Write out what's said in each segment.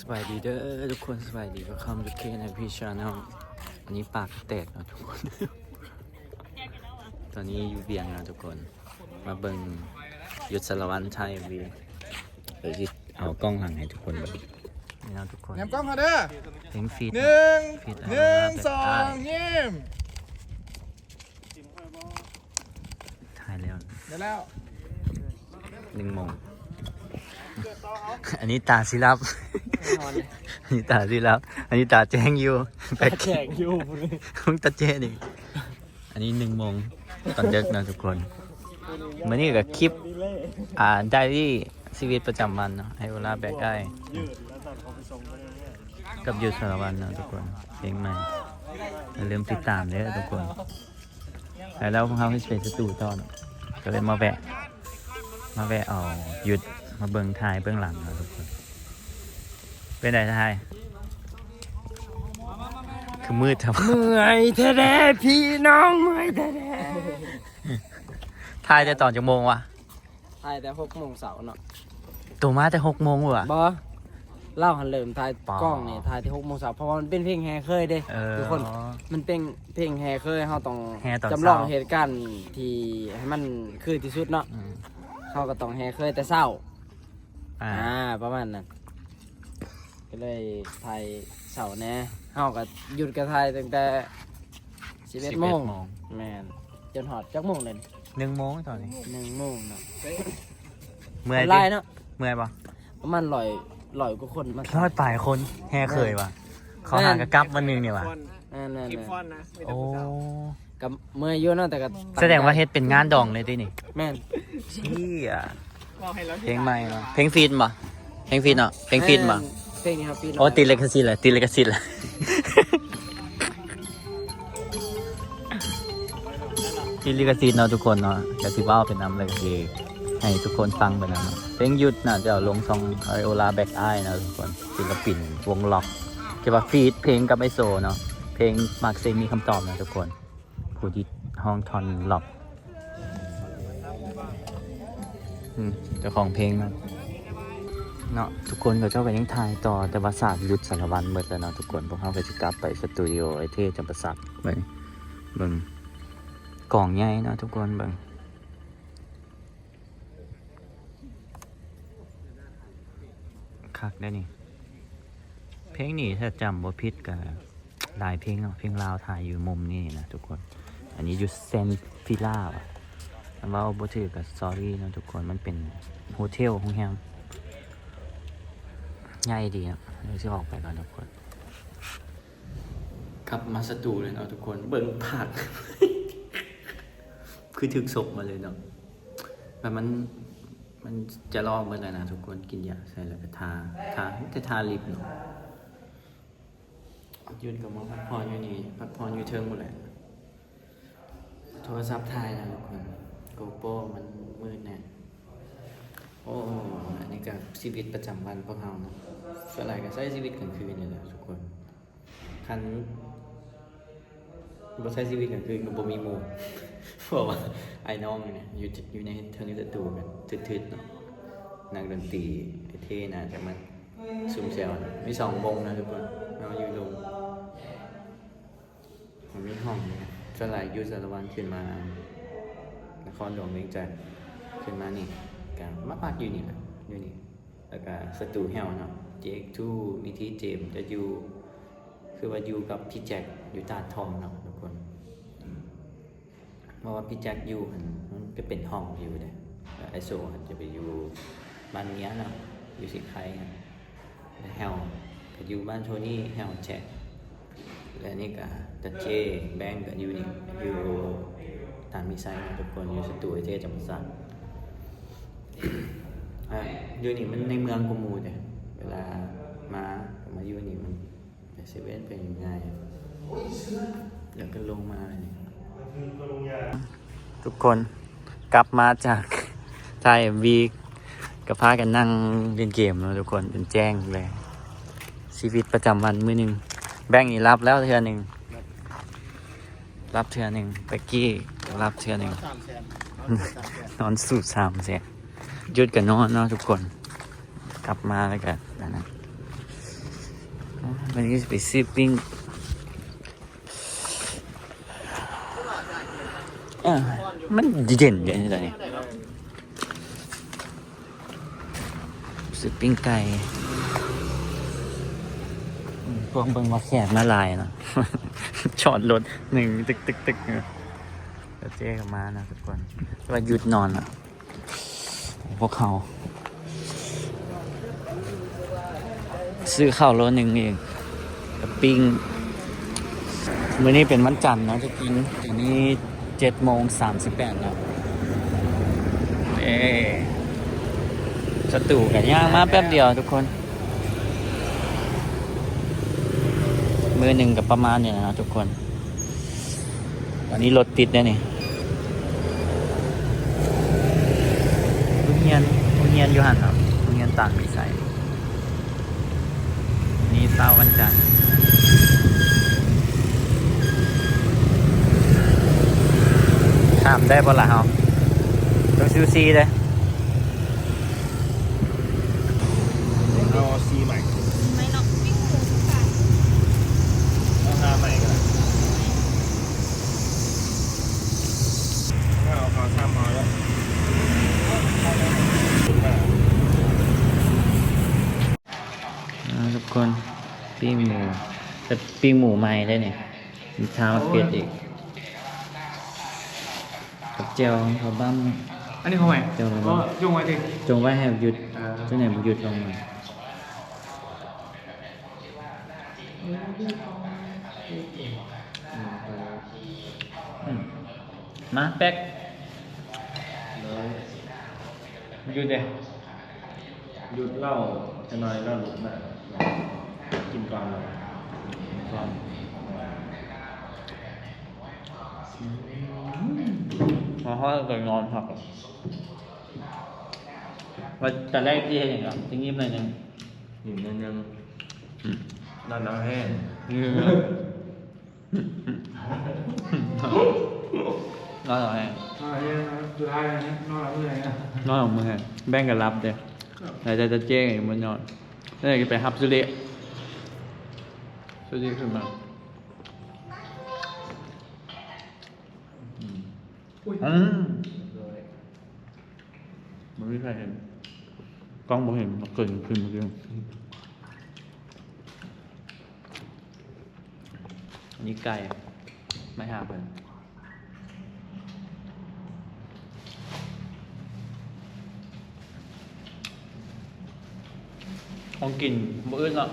สบายดีเด้อทุกคนสบายดีก็คำทุกเคในพี่ชาแนลอันนี้ปากแตกนะทุกคน ตอนนี้อยู่เบียงนะทุกคนมาเบิ่งยุทธสารวัตรไทยวีเดี๋ยวจะเอากล้องหันให้ทุกคนเบิ่งนี่นะทุกคน แนมกล้องค่ะเด้อ เพลงฟีด หนึ่ง ฟีด หนึ่งสองยิ้ม ถ่ายแล้ว เดี๋ยวแล้ว 1 โมงอันนี้ตาสิรับ อันนี้ตาสิรับอันนี้ตาแจ้งอยู่แปแข่งอยู่มึงตาแจ้งดิอันนี้1 โมงตอนเด็กนะทุกคนมื่อนี้กับคลิปไดอารี่ชีวิตประจำวันเนาะให้เวลาแบกได้กับยุทธสารวัตรเนาะทุกคนเพลงใหม่อย่าลืมติดตามเด้อทุกคนแล้วพวกเขาให้เป็นสตูต่อเนาะก็เลยมาแวะเอาหยุดมาเบิ่งถ่ายเบื้องหลังนะทุกคนเป็นไงถ่ายคือมืดครับ เมื่อยแท้ๆพี่น้องเมื่อยแท้ ถ่ายแต่ตอนจังโมงวะ ๆถ่ายแต่6 โมงเช้าเนาะ ตัวมาแต่6 โมงวะ บ่เล่าหันเริ่มถ่าย ป๋อ กล้องนี่ถ่ายที่6 โมงเช้าเพราะว่ามันเป็นเพลงแฮเคยเด้ทุกคนมันเป็นเพลงแฮเคยเฮาต้อง แห่ตอน จำลอง เช้า เหตุการณ์ที่ให้มันคือที่สุดเนาะ อืม เฮาก็ต้องแฮเคยแต่เช้า อ่า ประมาณนั้นก็เลยถ่ายเช้าแน่เฮาก็หยุดก็ถ่ายตั้งแต่11 โมงแม่นจนฮอดจักโมงเลย 1 โมงตอนนี้ 1 โมงเนาะ เมื่อย ไล่ ดิ เนาะ เมื่อยปะ ประมาณ100 กว่าคนมา ร้อยปลายคนแห่เคยวะเขาหากระกับวันหนึงเนี่ยวะ นั่น คลิปฟอน ๆ นะ โอ้ ๆกับเมื่อยอยู่เนาะแต่ก็ แสดงว่าเฮ็ดเป็นงานดองเลยดินี่ แม่น เชี่ย บอกให้เรา เพลงใหม่เนาะเพลงฟีดปะเพลงฟีดเนาะเพลงฟีดปะ เพลงนี้ครับพี่ โอ้ตีเลกาซิตเลยตีเลกาซิตเลย ตีเลกาซิตเนาะทุกคนเนาะจะสิว่าเป็นน้ำเลยคือให้ทุกคนฟังไปนะเนาะเพลงหยุดน่ะจะเอาลงซองไอโอลาแบ็กไอนะทุกคนศิลปินวงล็อกเกี่ยวกับฟีดเพลงกับไอโซเนาะเพลงมาร์คเซมีคำตอบนะทุกคนผู้ที่ห้องทอนล็อกเจ้าของเพลงนะเนาะทุกคนก็เจ้าไปยังถ่ายต่อแต่ว่าศาสตร์ยุทธสารวัตรหมดแล้วเนาะทุกคนพวกเขาก็จะกลับไปสตูดิโอไอเทจำปาสักเบิ่งกล่องใหญ่เนาะทุกคนเบิ่งคักได้นี่เพลงนี้ถ้าจำบ่ผิดก็หลายเพลงเนาะเพลงลาวถ่ายอยู่มุมนี่นะทุกคนอันนี้อยู่เซนฟิล่าว่ะแต่ว่าบ่ถือกับซอรี่เนาะทุกคนมันเป็นโฮเทลโรงแรมง่ายดีครับเดี๋ยวจะออกไปก่อนทุกคนกลับมาสตูเลยเนาะทุกคนเบิ่งผัก คือถึกศพมาเลยเนาะแบบมันจะลองเมื่อไหร่นะทุกคนกินยาใส่แล้วก็ทาจะทาลิปเนาะยืนกับมอพักผ่อนอยู่นี่พักผ่อนอยู่เทิงหมดเลยโทรศัพท์ถ่ายนะทุกคนโกโปรมันมืดแน่โอ้อันนี้ก็ชีวิตประจำวันพวกเราเนาะส่วนใหญ่ก็ใช้ชีวิตกลางคืนนี่แหละทุกคนคันบ่ใช้ชีวิตกลางคืนก็บ่มีหมู่ เพราะว่าไอ้น้องเนี่ยอยู่ในเทิงสตูกันทึดๆเนาะนักดนตรีไอ้เท่น่ะแต่มันซุ่มแซวนะมี2 วงนะทุกคนเราอยู่ลงผมมีห้องเนี่ยส่วนใหญ่ยุทธสารวัตรขึ้นมานครหลวงเวียงจันทร์ขึ้นมานี่กันมาพักอยู่นี่แหละอยู่นี่แล้วก็สตูแฮวเนาะ JX2 มีที่เจมจะอยู่คือว่าอยู่กับพี่แจ็คอยู่ตาดทองเนาะทุกคนเพราะว่าพี่แจ็คอยู่มันจะเป็นห้องอยู่เลยไอโซจะไปอยู่บ้านเนี้ยเนาะอยู่สิใครนะแฮวก็อยู่บ้านโทนี่แฮวแจ็คและนี่ก็ตัดเจแบงก์ก็อยู่นี่อยู่ตามมีไซน์ทุกคนอยู่สตูไอเทจำปาสักอยู่นี่มันในเมืองกูมูแต่เวลามาอยู่นี่มันเซเว่นเป็นยังไงเดี๋ยวก็ลงมาเลยทุกคนกลับมาจากถ่ายวีก็พากันนั่งเล่นเกมแล้วทุกคนเป็นแจ้งเลยชีวิตประจำวันมื้อนึงแบงค์นี่รับแล้วเทื่อนึงรับเทื่อนึงเบกกี้รับเทื่อนึงนอนสูบ3 แสนหยุดกับนอนเนาะทุกคนกลับมาแล้วกันนะ วันนี้จะไปซื้อปิ้งมันเย็นอย่างนี้ตอนนี้ซื้อปิ้งไก่พวกเบิ่งว่าแขกมาลายเนาะ จอดรถหนึ่งตึกแล้วเจ๊ก็มานะทุกคนว่าหยุดนอนอ่ะพวกเขาซื้อข้าวโลนึงเองกับปิ้งมื้อนี้เป็นวันจันทร์เนาะจะกินทีนี้7:38แล้วสตูกันย่างมาแป๊บเดียวทุกคนมือหนึ่งกับประมาณเนี่ยนะทุกคนวันนี้รถติดเนี่ยนี่โรงเรียนอยู่หันครับโรงเรียนต่างวิสัยนี่เช้าวันจันทร์ข้ามได้ปะล่ะครับต้องซื้อซีเลย เอาซีใหม่ ไม่เนาะปิ้งหมูค่ะ เอาหน้าใหม่กันถ้าเอาข้าวซ้ำมาแล้ว ทุกคนปิ้งหมูแต่ปิ้งหมูใหม่ได้เนี่ยมีเท้าเป็ดอีกกับเจียวเขาบ้าม อันนี้เขาใหม่ เจียวเขา ก็ บ้าม ยุ่งไว้ดิ จงไว้ให้หยุดเจ้าไหนมันหยุดลงมามาแป๊กหยุดเลย หยุดเหล้าจะน้อยเหล้าหลุดมากินก่อนเลย ก่อนพอเขาเกิดนอนพักว่าแต่แรกที่เห็นอย่างไรจะยิ้มหน่อยนึง อยู่ยังนอนน้ำแห้ง นอนหรอไง สุดท้ายนะนอนเมื่อยนะ นอนของมือแบ่งกันรับเด้แต่จะเจ๊งอยู่บนนอนแล้วจะไปฮับสุริขึ้นมามันไม่ใครเห็นกล้องบอกเห็นมันเกิดขึ้นเมื่อกี้อันนี้ไก่ไม่หาเพิ่นของกินบ่อื่นเนาะ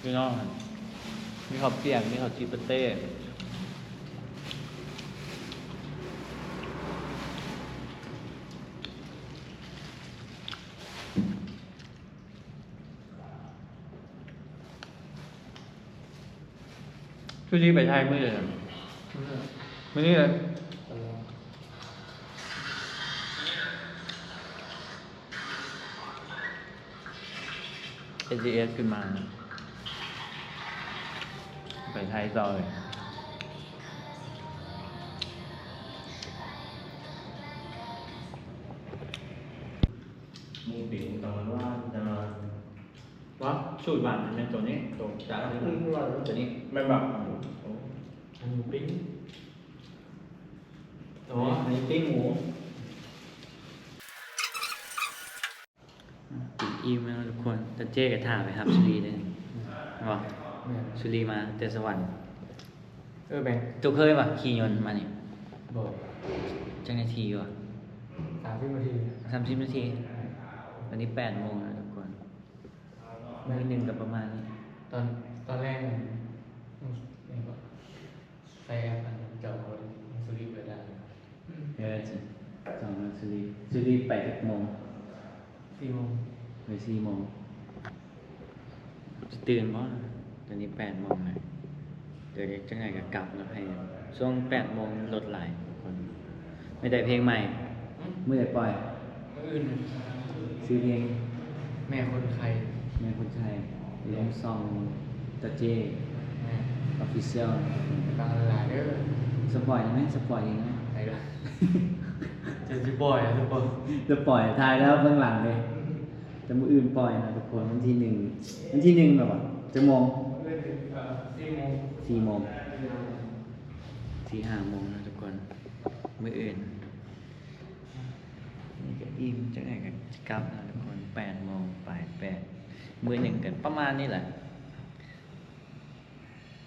พี่น้องมีข้าวเปียกมีข้าวจีปาเต้ช่วงนี้ไปไทยมื้อเลยมื้อนี้เลยSGS ขึ้นมาไปไทยต่อเลยมูปิงตอนว่าจะว่าสูตรหวานเป็นตัวนี้ตัวจ้าตัวนี้ ไม่แบบ หมูปิ้งอ๋ออันนี้ปิ้งหมูปิดอิ่มแล้วทุกคนแต่เจ๊กับถ่าไปครับสุรีเลยบอกสุรีมาแต่สวรรค์ แบง ตัวเคยป่ะขี่ยนต์มานี่ บอก จังนาทีวะ 30 นาที 30 นาทีวันนี้8 โมงแล้วทุกคนมื้อหนึ่งกับประมาณนี้ ตอนแรกแฟนเจ้าสุริเปิดได้ จะสองสุรีไป6 โมง 4 โมง ไป4 โมงจะตื่นเพราะตอนนี้8 โมงเลยเดี๋ยวจังไงก็กลับแล้วให้ช่วง8 โมงรถหลายทุกคนไม่ได้เพลงใหม่เมื่อไหร่ปล่อย อื่น ซื้อเพลง แม่คนไทย แม่คนไทยลงซองตาเจ แม่ ออฟฟิเชียล บางหลายเด้อ สปอยไหมสปอยเองไหม ไหนล่ะจะบ่อยจะบ่อย จะปล่อยทายแล้วเบื้องหลังเลยจะมืออื่นปล่อยนะทุกคนวันที่ 1แบบว่า จะโมง 4 โมง 4 โมง4-5 โมงนะทุกคน มื้ออื่น นี่ก็อิ่มจังไงกันกลับนะทุกคน 8 โมงไป8มื้อหนึ่งกันประมาณนี้แหละ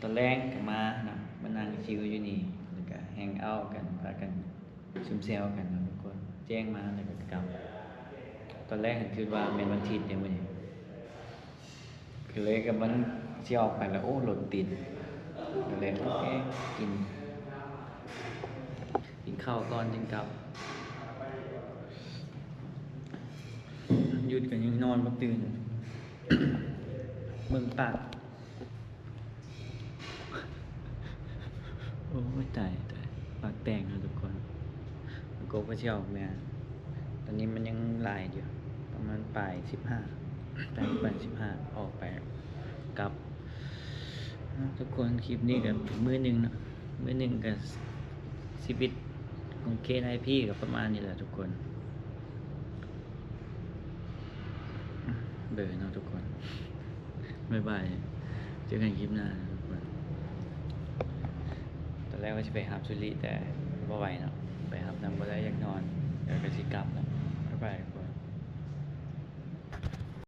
ตอนแรกก็มานะมานั่งชิวอยู่นี่แล้วก็แฮงเอาท์กันพากันซุ่มแซวกันนะทุกคน แจ้งมาแล้วก็กลับ ตอนแรกก็คิดว่าแม่นวันอาทิตย์เนี่ยมื้อนี้คือเลยก็มันสิออกไปแล้วโอ้รถติดก็เลยโอเคกินข้าวก่อนจึงกลับ หยุดกันยังนอนบ่ตื่น เบิ่งปาก โอ้ยตายปากแตงนะทุกคนโกก็เชี่ยวแม่ตอนนี้มันยังลายอยู่ ประมาณปลาย15 ปลาย15 ออกไปกลับ ทุกคนคลิปนี้กับมื้อหนึ่งเนาะมื้อหนึ่งกับชีวิตของเคไอพี่กับประมาณนี้แหละทุกคนเบื่อเนาะทุกคนบ๊ายบายเจอกันคลิปหน้านะทุกคนตอนแรกว่าจะไปหับสุริแต่บ่ไหวเนาะไปหับนำบ่ได้อยากนอนเดี๋ยวก็สิกลับแล้วบ๊ายบาย